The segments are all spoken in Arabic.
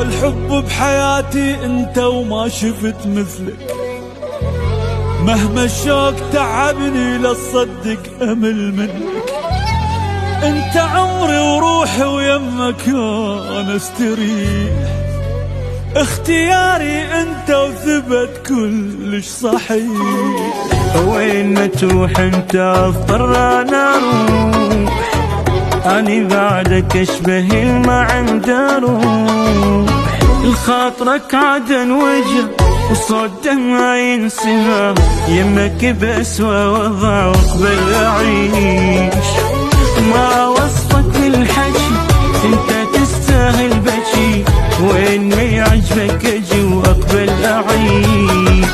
أول حب بحياتي أنت وما شفت مثلك، مهما الشوق تعبني لتصدق أمل منك. أنت عمري وروحي ويمك أنا استريح، اختياري أنت وثبت كلش صحيح. وين ما تروح أنت أضطر أنا أروح، أني بعدك أشبه ما عندي روح. الخاطرك عدن وجه وصوت ما ينسى، يمك بأسوأ وضع وقبل أعيش. ما وصفك الحكي أنت تستاهل بكي، وين ما يعجبك أجي وأقبل أعيش.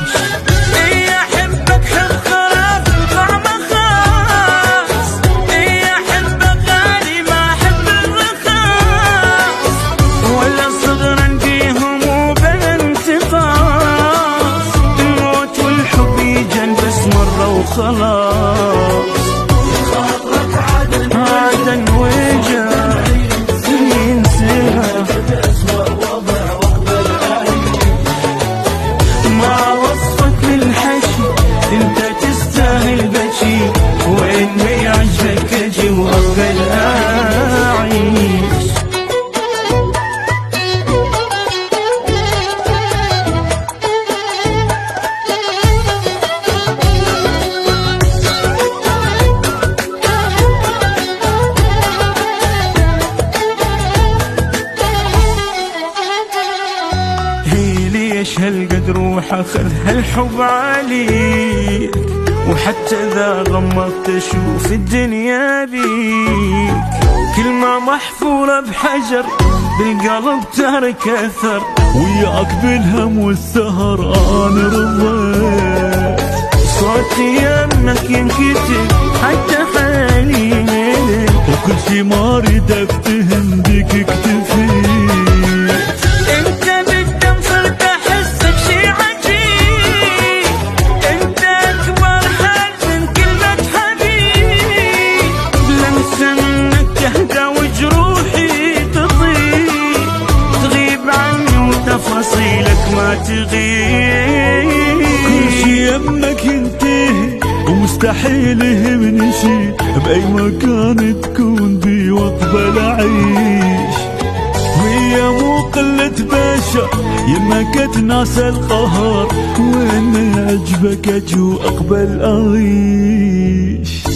خلاص خاطرك عدن وجع ينسيها، ما وصفك للحكي انت تستاهل بكي، وين ما يعجبك اجي واقبل اعيش. ليش هالقد روح اخذ هالحب عليك، وحتى اذا غمضت اشوف الدنيا بيك. كلمة محفورة بحجر بالقلب ترك اثر، وياك بالهم والسهر انا رضيت. صوتي يمك ينكتب حتى حالي، وكل شي ما اريد افتهم بك اكتفيت. تفاصيلك ما تغيب، كل شي يمك ينتهي ومستحيل يهمني شي، بأي مكان تكون بي واقبل أعيش. وهي مو قلة بشر يمك تناسى القهر، وين ما يعجبك أجي وأقبل أعيش.